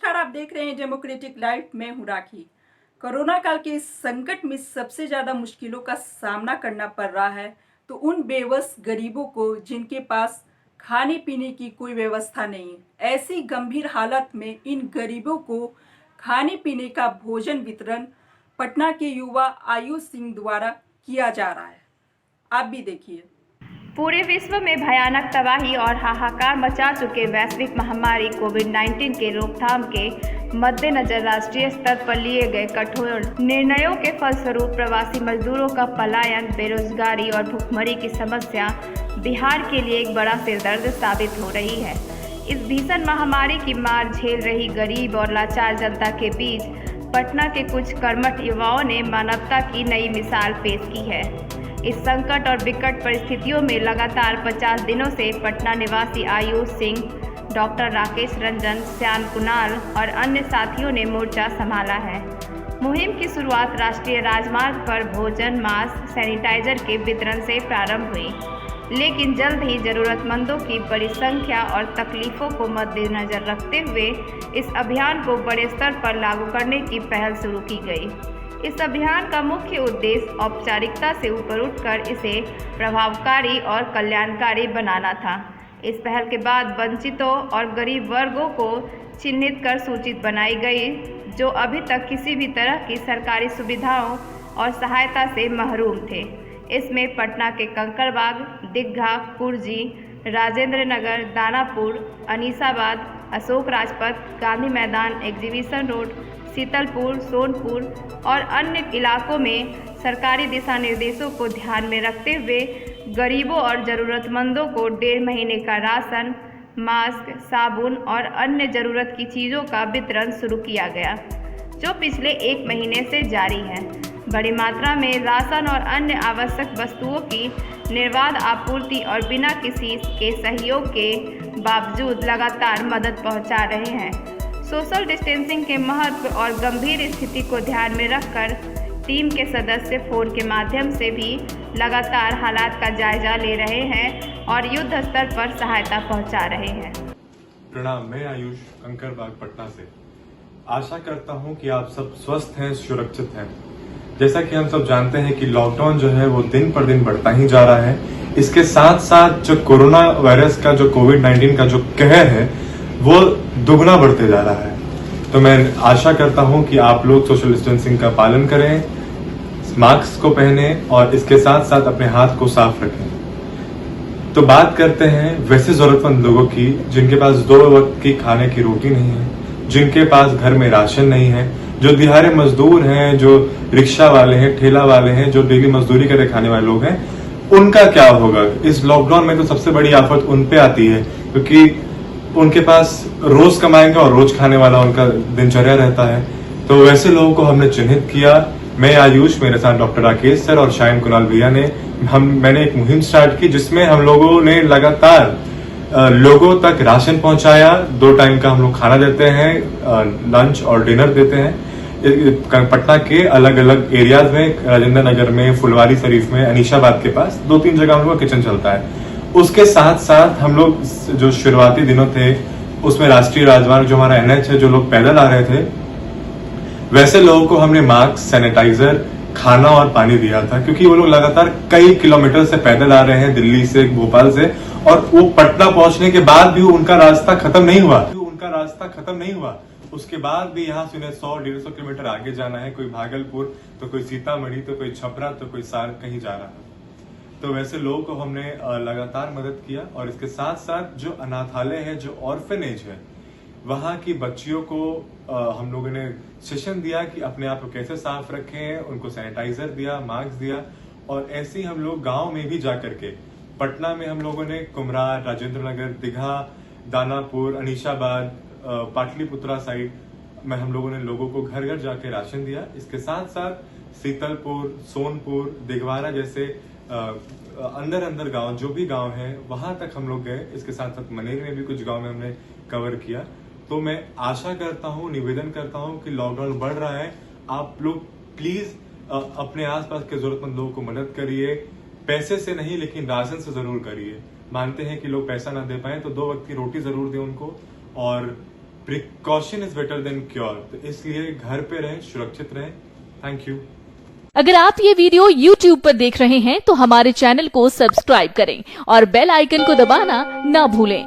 नमस्कार, आप देख रहे हैं डेमोक्रेटिक लाइव। मैं हूं राखी। कोरोना काल के इस संकट में सबसे ज़्यादा मुश्किलों का सामना करना पड़ रहा है तो उन बेबस गरीबों को जिनके पास खाने पीने की कोई व्यवस्था नहीं है। ऐसी गंभीर हालत में इन गरीबों को खाने पीने का भोजन वितरण पटना के युवा आयुष सिंह द्वारा किया जा रहा है। आप भी देखिए। पूरे विश्व में भयानक तबाही और हाहाकार मचा चुके वैश्विक महामारी कोविड-19 के रोकथाम के मद्देनजर राष्ट्रीय स्तर पर लिए गए कठोर निर्णयों के फलस्वरूप प्रवासी मजदूरों का पलायन, बेरोजगारी और भुखमरी की समस्या बिहार के लिए एक बड़ा सिरदर्द साबित हो रही है। इस भीषण महामारी की मार झेल रही गरीब और लाचार जनता के बीच पटना के कुछ कर्मठ युवाओं ने मानवता की नई मिसाल पेश की है। इस संकट और विकट परिस्थितियों में लगातार 50 दिनों से पटना निवासी आयुष सिंह, डॉक्टर राकेश रंजन, श्याम कुणाल और अन्य साथियों ने मोर्चा संभाला है। मुहिम की शुरुआत राष्ट्रीय राजमार्ग पर भोजन, मास्क, सैनिटाइजर के वितरण से प्रारंभ हुई, लेकिन जल्द ही जरूरतमंदों की बड़ी संख्या और तकलीफों को मद्देनजर रखते हुए इस अभियान को बड़े स्तर पर लागू करने की पहल शुरू की गई। इस अभियान का मुख्य उद्देश्य औपचारिकता से ऊपर उठकर इसे प्रभावकारी और कल्याणकारी बनाना था। इस पहल के बाद वंचितों और गरीब वर्गों को चिन्हित कर सूचित बनाई गई जो अभी तक किसी भी तरह की सरकारी सुविधाओं और सहायता से महरूम थे। इसमें पटना के कंकड़बाग, दीघा, कुर्जी, राजेंद्र नगर, दानापुर, अनीसाबाद, अशोक राजपथ, गांधी मैदान, एग्जीबिशन रोड, शीतलपुर, सोनपुर और अन्य इलाकों में सरकारी दिशा निर्देशों को ध्यान में रखते हुए गरीबों और ज़रूरतमंदों को 1.5 महीने का राशन, मास्क, साबुन और अन्य ज़रूरत की चीज़ों का वितरण शुरू किया गया, जो पिछले 1 महीने से जारी है। बड़ी मात्रा में राशन और अन्य आवश्यक वस्तुओं की निर्बाध आपूर्ति और बिना किसी के सहयोग के बावजूद लगातार मदद पहुंचा रहे हैं। सोशल डिस्टेंसिंग के महत्व और गंभीर स्थिति को ध्यान में रखकर टीम के सदस्य फोन के माध्यम से भी लगातार हालात का जायजा ले रहे हैं और युद्ध स्तर पर सहायता पहुंचा रहे हैं। प्रणाम, मैं आयुष कंकड़बाग पटना से। आशा करता हूं कि आप सब स्वस्थ हैं, सुरक्षित हैं। जैसा कि हम सब जानते हैं कि लॉकडाउन जो है वो दिन पर दिन बढ़ता ही जा रहा है। इसके साथ साथ जो कोरोना वायरस का, जो कोविड-19 का जो कहर है वो दुगना बढ़ते जा रहा है। तो मैं आशा करता हूं कि आप लोग सोशल डिस्टेंसिंग का पालन करें, मास्क को पहने और इसके साथ साथ अपने हाथ को साफ रखें। तो बात करते हैं वैसे जरूरतमंद लोगों की जिनके पास 2 वक्त की खाने की रोटी नहीं है, जिनके पास घर में राशन नहीं है, जो दिहाड़ी मजदूर हैं, जो रिक्शा वाले हैं, ठेला वाले हैं, जो डेली मजदूरी करके खाने वाले लोग हैं, उनका क्या होगा। इस लॉकडाउन में तो सबसे बड़ी आफत उन पे आती है क्योंकि उनके पास रोज कमाएंगे और रोज खाने वाला उनका दिनचर्या रहता है। तो वैसे लोगों को हमने चिन्हित किया। मैं आयुष, मेरे साथ डॉक्टर राकेश सर और शायन कुणाल भैया ने मैंने एक मुहिम स्टार्ट की जिसमें हम लोगों ने लगातार लोगों तक राशन पहुंचाया। 2 टाइम का हम लोग खाना देते हैं, लंच और डिनर देते हैं पटना के अलग अलग एरियाज में, राजेंद्र नगर में, फुलवारी शरीफ में, अनीसाबाद के पास 2-3 जगह हम लोग का किचन चलता है। उसके साथ साथ हम लोग जो शुरुआती दिनों थे उसमें राष्ट्रीय राजमार्ग जो हमारा NH है, जो लोग पैदल आ रहे थे, वैसे लोगों को हमने मास्क, सैनिटाइजर, खाना और पानी दिया था क्योंकि वो लोग लगातार कई किलोमीटर से पैदल आ रहे हैं, दिल्ली से, भोपाल से, और वो पटना पहुंचने के बाद भी उनका रास्ता खत्म नहीं हुआ। उसके बाद भी यहाँ से उन्हें 100-150 किलोमीटर आगे जाना है। कोई भागलपुर, तो कोई सीतामढ़ी, तो कोई छपरा, तो कोई सार कहीं जा रहा है। तो वैसे लोगों को हमने लगातार मदद किया और इसके साथ साथ जो अनाथालय है, जो ऑर्फेनेज है, वहां की बच्चियों को हम लोगों ने सेशन दिया कि अपने आप को कैसे साफ रखें, उनको सैनिटाइजर दिया, मास्क दिया। और ऐसे ही हम लोग गांव में भी जाकर के, पटना में हम लोगों ने कुमरार, राजेंद्र नगर, दीघा, दानापुर, अनीसाबाद, पाटलिपुत्रा साइड में हम लोगों ने लोगों को घर घर जाके राशन दिया। इसके साथ साथ शीतलपुर, सोनपुर, दिघवारा जैसे अंदर गांव, जो भी गांव है, वहां तक हम लोग गए। इसके साथ साथ मनेरी में भी कुछ गांव में हमने कवर किया। तो मैं आशा करता हूं, निवेदन करता हूं कि लॉकडाउन बढ़ रहा है, आप लोग प्लीज अपने आसपास के जरूरतमंद लोगों को मदद करिए। पैसे से नहीं लेकिन राशन से जरूर करिए। मानते हैं कि लोग पैसा ना दे पाए तो 2 वक्त की रोटी जरूर दें उनको, और precaution is better than cure, तो इसलिए घर पे रहें, सुरक्षित रहें। Thank you. अगर आप ये वीडियो YouTube पर देख रहे हैं तो हमारे चैनल को सब्सक्राइब करें और बेल आइकन को दबाना ना भूलें।